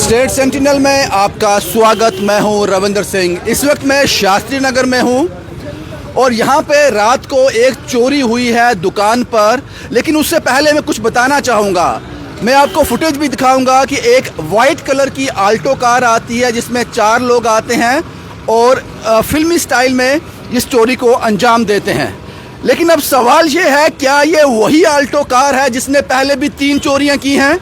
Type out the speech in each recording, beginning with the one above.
State sentinel में आपका स्वागत। मैं हूं रविंदर सिंह। इस वक्त मैं शास्त्री नगर में हूं और यहां पे रात को एक चोरी हुई है दुकान पर। लेकिन उससे पहले मैं कुछ बताना चाहूँगा। मैं आपको फुटेज भी दिखाऊंगा कि एक वाइट कलर की आल्टो कार आती है जिसमें 4 लोग आते हैं और फिल्मी स्टाइल में इस चोरी को अंजाम देते हैं। लेकिन अब सवाल ये है, क्या ये वही आल्टो कार है जिसने पहले भी 3 चोरियां की हैं?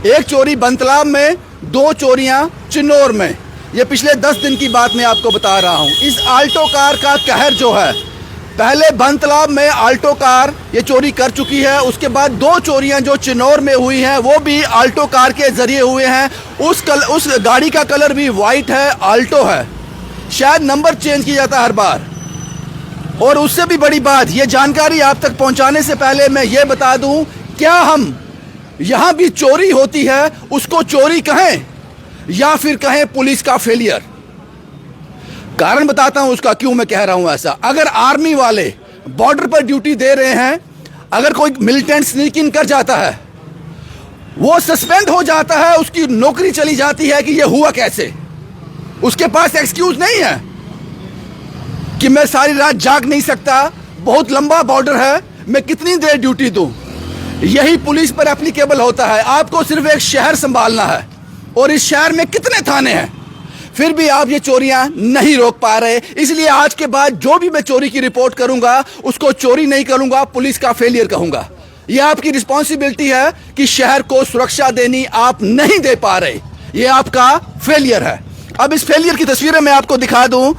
एक चोरी बंतलाब में, 2 चोरियां चिन्नौर में। ये पिछले 10 दिन की बात मैं आपको बता रहा हूँ। इस आल्टो कार का कहर जो है, पहले बंतलाब में आल्टो कार ये चोरी कर चुकी है। उसके बाद 2 चोरियां जो चिन्नौर में हुई हैं वो भी आल्टो कार के जरिए हुए हैं। उस गाड़ी का कलर भी वाइट है, आल्टो है। शायद नंबर चेंज किया जाता है हर बार। और उससे भी बड़ी बात, ये जानकारी आप तक पहुंचाने से पहले मैं ये बता दूं, क्या हम यहां भी चोरी होती है उसको चोरी कहें या फिर कहें पुलिस का फेलियर? कारण बताता हूं उसका, क्यों मैं कह रहा हूं ऐसा। अगर आर्मी वाले बॉर्डर पर ड्यूटी दे रहे हैं, अगर कोई मिलिटेंट स्नीक इन कर जाता है, वो सस्पेंड हो जाता है, उसकी नौकरी चली जाती है कि ये हुआ कैसे। उसके पास एक्सक्यूज नहीं है कि मैं सारी रात जाग नहीं सकता, बहुत लंबा बॉर्डर है, मैं कितनी देर ड्यूटी दूं। यही पुलिस पर एप्लीकेबल होता है। आपको सिर्फ एक शहर संभालना है और इस शहर में कितने थाने हैं, फिर भी आप ये चोरियां नहीं रोक पा रहे। इसलिए आज के बाद जो भी मैं चोरी की रिपोर्ट करूंगा उसको चोरी नहीं करूंगा, पुलिस का फेलियर कहूंगा। ये आपकी रिस्पॉन्सिबिलिटी है कि शहर को सुरक्षा देनी आप नहीं दे पा रहे, ये आपका फेलियर है। अब इस फेलियर की तस्वीरें मैं आपको दिखा दूं।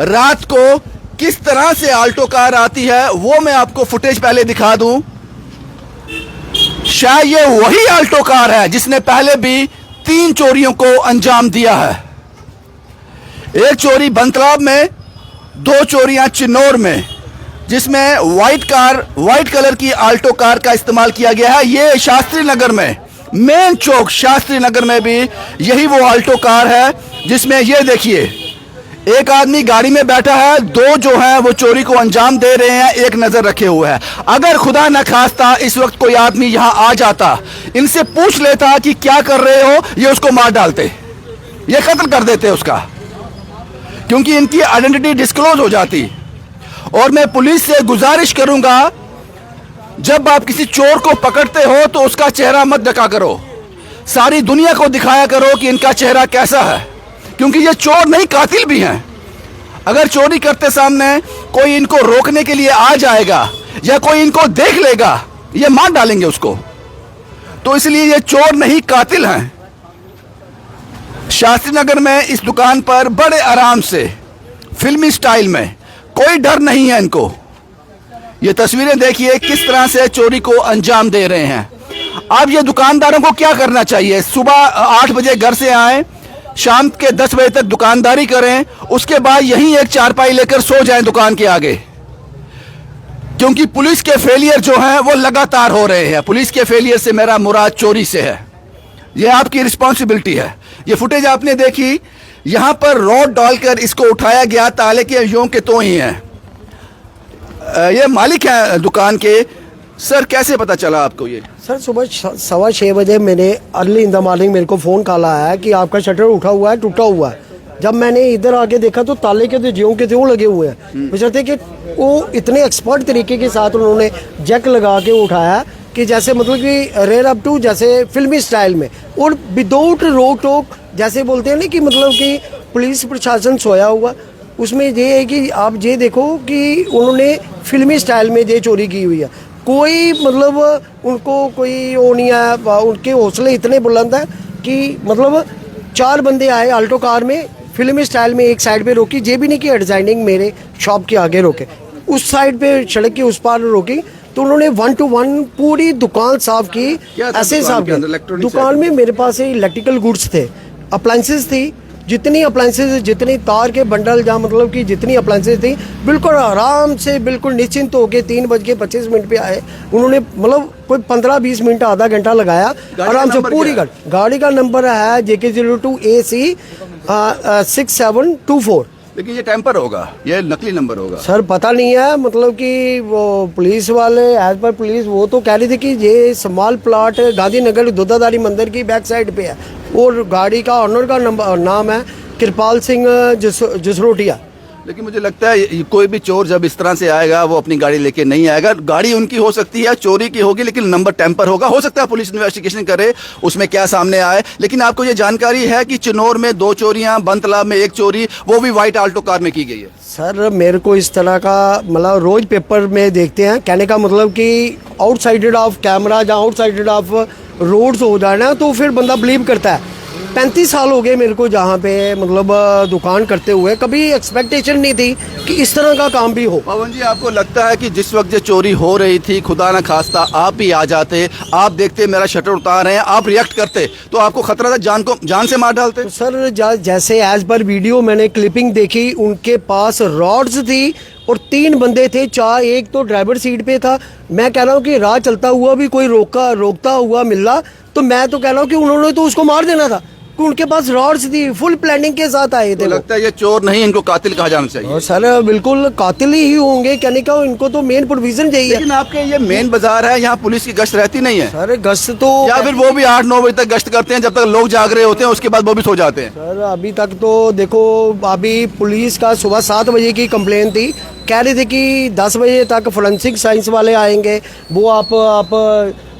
रात को किस तरह से आल्टो कार आती है वो मैं आपको फुटेज पहले दिखा दूं। शायद ये वही आल्टो कार है जिसने पहले भी 3 चोरियों को अंजाम दिया है। एक चोरी बंतलाब में, 2 चोरियां चिन्नौर में, जिसमें वाइट कलर की आल्टो कार का इस्तेमाल किया गया है। ये शास्त्री नगर में, मेन चौक शास्त्री नगर में भी यही वो आल्टो कार है जिसमें ये देखिए एक आदमी गाड़ी में बैठा है, 2 जो है वो चोरी को अंजाम दे रहे हैं, एक नजर रखे हुए है। अगर खुदा न खास्ता इस वक्त कोई आदमी यहां आ जाता, इनसे पूछ लेता कि क्या कर रहे हो, ये उसको मार डालते, ये कत्ल कर देते उसका, क्योंकि इनकी आइडेंटिटी डिस्क्लोज हो जाती। और मैं पुलिस से गुजारिश करूंगा, जब आप किसी चोर को पकड़ते हो तो उसका चेहरा मत ढका करो, सारी दुनिया को दिखाया करो कि इनका चेहरा कैसा है, क्योंकि ये चोर नहीं, कातिल भी हैं। अगर चोरी करते सामने कोई इनको रोकने के लिए आ जाएगा या कोई इनको देख लेगा, ये मार डालेंगे उसको। तो इसलिए ये चोर नहीं, कातिल हैं। शास्त्री नगर में इस दुकान पर बड़े आराम से फिल्मी स्टाइल में, कोई डर नहीं है इनको। ये तस्वीरें देखिए किस तरह से चोरी को अंजाम दे रहे हैं। अब ये दुकानदारों को क्या करना चाहिए? सुबह 8 बजे घर से आए, शाम के 10 बजे तक दुकानदारी करें, उसके बाद यहीं एक चारपाई लेकर सो जाएं दुकान के आगे। क्योंकि पुलिस के फेलियर जो हैं वो लगातार हो रहे हैं। पुलिस के फेलियर से मेरा मुराद चोरी से है। ये आपकी रिस्पॉन्सिबिलिटी है। ये फुटेज आपने देखी, यहां पर रॉड डालकर इसको उठाया गया, ताले के यों के तो ही हैं। ये मालिक हैं दुकान के। सर, कैसे पता चला आपको ये? सर, सुबह 6:15 बजे मैंने अर्ली इन द मॉर्निंग मेरे को फ़ोन कॉल आया है कि आपका शटर उठा हुआ है, टूटा हुआ है। जब मैंने इधर आके देखा तो ताले के तो ज्यों के त्यों लगे हुए हैं। बशर्ते कि वो इतने एक्सपर्ट तरीके के साथ उन्होंने जैक लगा के उठाया कि जैसे मतलब कि रेयर अप टू जैसे फिल्मी स्टाइल में, और विदाउट रोक टोक, जैसे बोलते हैं ना कि मतलब कि पुलिस प्रशासन सोया हुआ। उसमें ये है कि आप ये देखो कि उन्होंने फिल्मी स्टाइल में ये चोरी की हुई है। कोई मतलब उनको कोई वो नहीं है, उनके हौसले इतने बुलंद हैं कि मतलब 4 बंदे आए आल्टो कार में, फिल्मी स्टाइल में एक साइड पे रोकी। ये भी नहीं कि डिजाइनिंग मेरे शॉप के आगे रोके, उस साइड पे सड़क के उस पार रोकी। तो उन्होंने 1 to 1 पूरी दुकान साफ की। ऐसे साफ किया। दुकान में मेरे पास इलेक्ट्रिकल गुड्स थे, अप्लाइंसेस थी, जितनी अप्लाइंसेस, जितनी तार के बंडल, जहाँ मतलब कि जितनी अप्लाइंसेस थी, बिल्कुल आराम से, बिल्कुल निश्चिंत होकर 3:25 पे आए। उन्होंने मतलब कोई 15-20 मिनट, आधा घंटा लगाया आराम से। पूरी गाड़ी का नंबर है JK02 AC 6724। लेकिन ये टेम्पर होगा, ये नकली नंबर होगा। सर पता नहीं है, मतलब कि वो पुलिस वाले एज पर पुलिस वो तो कह रही थी कि ये स्मॉल प्लॉट गांधीनगर दुधाधारी मंदिर की बैक साइड पे है। और गाड़ी का ऑनर का नाम है कृपाल सिंह जसरोटिया। लेकिन मुझे लगता है कोई भी चोर जब इस तरह से आएगा वो अपनी गाड़ी लेके नहीं आएगा। गाड़ी उनकी हो सकती है, चोरी की होगी, लेकिन नंबर टेम्पर होगा। हो सकता है पुलिस इन्वेस्टिगेशन करे, उसमें क्या सामने आए। लेकिन आपको ये जानकारी है कि चिनौर में 2 चोरियां, बनतलाब में 1 चोरी, वो भी व्हाइट आल्टो कार में की गई है। सर मेरे को इस तरह का मतलब रोज पेपर में देखते हैं, कहने का मतलब कि आउटसाइडेड ऑफ कैमरा या आउटसाइडेड ऑफ रोड्स हो जाना तो फिर बंदा बिलीव करता है। 35 साल हो गए मेरे को जहाँ पे मतलब दुकान करते हुए, कभी एक्सपेक्टेशन नहीं थी कि इस तरह का काम भी हो। पवन जी, आपको लगता है कि जिस वक्त ये चोरी हो रही थी, खुदा ना खास्ता आप भी आ जाते, आप देखते मेरा शटर उतार रहे हैं, आप रिएक्ट करते तो आपको खतरा था, जान से मार डालते? तो सर जैसे एज पर वीडियो मैंने क्लिपिंग देखी, उनके पास रॉड्स थी और 3 बंदे थे, एक तो ड्राइवर सीट पे था। मैं कह रहा हूँ कि राह चलता हुआ भी कोई रोकता हुआ मिल रहा तो मैं तो कह रहा हूँ कि उन्होंने तो उसको मार देना था, कि उनके पास रॉड्स थी, फुल प्लानिंग के साथ आए थे। तो लगता है ये चोर नहीं, इनको कातिल कहा जाना चाहिए। और सर बिल्कुल कातिल ही होंगे, कहने का इनको तो मेन प्रोविजन चाहिए। लेकिन आपके ये मेन बाजार है, यहाँ पुलिस की गश्त रहती नहीं है सर गश्त तो, या फिर वो भी 8-9 बजे तक गश्त करते हैं, जब तक लोग जाग रहे होते हैं, उसके बाद वो भी सो जाते हैं? सर अभी तक तो देखो, अभी पुलिस का सुबह 7 बजे की कंप्लेन थी, कह रहे थे कि 10 बजे तक फोरेंसिक साइंस वाले आएंगे, वो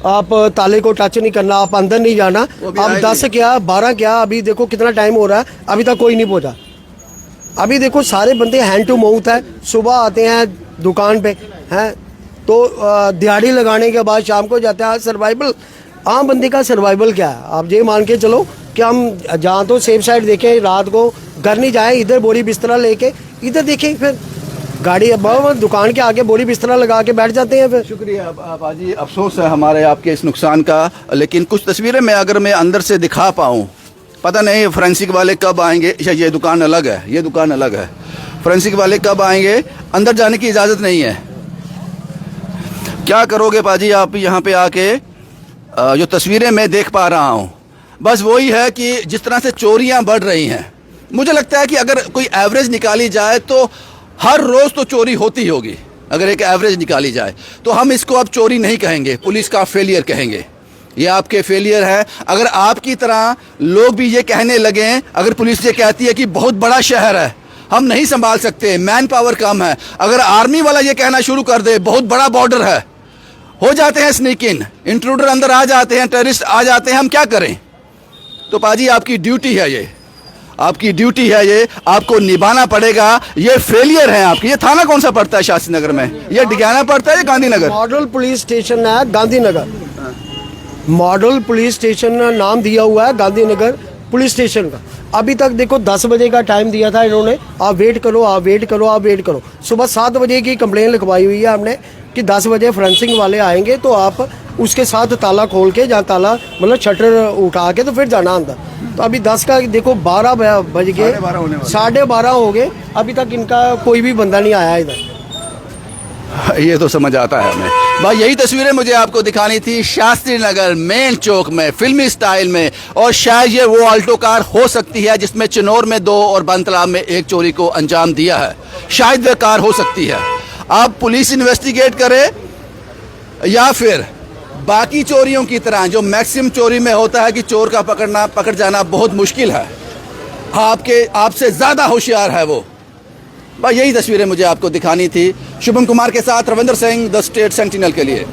आप ताले को टच नहीं करना, आप अंदर नहीं जाना। अब 10 क्या 12 क्या, अभी देखो कितना टाइम हो रहा है, अभी तक कोई नहीं पहुंचा। अभी देखो सारे बंदे हैंड टू माउथ है, सुबह आते हैं दुकान पे हैं तो दिहाड़ी लगाने के बाद शाम को जाते हैं। सर्वाइवल, आम बंदे का सर्वाइवल क्या है, आप ये मान के चलो कि हम जहाँ तो सेफ साइड देखें, रात को घर नहीं जाए, इधर बोरी बिस्तरा लेके इधर देखें, फिर गाड़ी दुकान के आगे बोरी बिस्तरा लगा के बैठ जाते हैं। फिर शुक्रिया बाजी, अफसोस है हमारे आपके इस नुकसान का, लेकिन कुछ तस्वीरें मैं अगर मैं अंदर से दिखा पाऊँ, पता नहीं फोरेंसिक वाले कब आएंगे। ये दुकान अलग है, ये दुकान अलग है, फोरेंसिक वाले कब आएंगे, अंदर जाने की इजाज़त नहीं है। क्या करोगे पाजी आप यहाँ पे आके? जो तस्वीरें मैं देख पा रहा हूँ बस वही है कि जिस तरह से चोरियाँ बढ़ रही हैं, मुझे लगता है कि अगर कोई एवरेज निकाली जाए तो हर रोज़ तो चोरी होती होगी। अगर एक एवरेज निकाली जाए तो हम इसको अब चोरी नहीं कहेंगे, पुलिस का फेलियर कहेंगे। ये आपके फेलियर है। अगर आपकी तरह लोग भी ये कहने लगें, अगर पुलिस ये कहती है कि बहुत बड़ा शहर है, हम नहीं संभाल सकते, मैन पावर कम है, अगर आर्मी वाला ये कहना शुरू कर दे बहुत बड़ा बॉर्डर है, हो जाते हैं स्नीक इन, इंट्रूडर अंदर आ जाते हैं, टेररिस्ट आ जाते हैं, हम क्या करें? तो पाजी आपकी ड्यूटी है, ये आपकी ड्यूटी है, ये आपको निभाना पड़ेगा। ये फेलियर है आपकी। ये थाना कौन सा पड़ता है शास्त्री नगर में? ये डिगाना पड़ता है या गांधीनगर? मॉडल पुलिस स्टेशन है गांधीनगर, मॉडल पुलिस स्टेशन नाम दिया हुआ है गांधीनगर पुलिस स्टेशन का। अभी तक देखो 10 बजे का टाइम दिया था इन्होंने, आप वेट करो, आप वेट करो, आप वेट करो। सुबह 7 बजे की कंप्लेन लिखवाई हुई है हमने कि 10 बजे फोरेंसिक वाले आएंगे तो आप उसके साथ ताला खोल के, जहाँ ताला मतलब शटर उठा के तो फिर जाना अंदर। तो अभी 10 का देखो 12 बज गए, 12:30 हो गए, अभी तक इनका कोई भी बंदा नहीं आया इधर। ये तो समझ आता है हमें। भाई यही तस्वीरें मुझे आपको दिखानी थी शास्त्री नगर मेन चौक में, फिल्मी स्टाइल में। और शायद ये वो आल्टो कार हो सकती है जिसमें चिनौर में 2 और बनतलाब में 1 चोरी को अंजाम दिया है। शायद वह कार हो सकती है। अब पुलिस इन्वेस्टिगेट करे या फिर बाकी चोरियों की तरह जो मैक्सिमम चोरी में होता है कि चोर का पकड़ जाना बहुत मुश्किल है, आपसे ज़्यादा होशियार है वो। भाई यही तस्वीरें मुझे आपको दिखानी थी। शुभम कुमार के साथ Ravindra Singh, the state sentinel के लिए।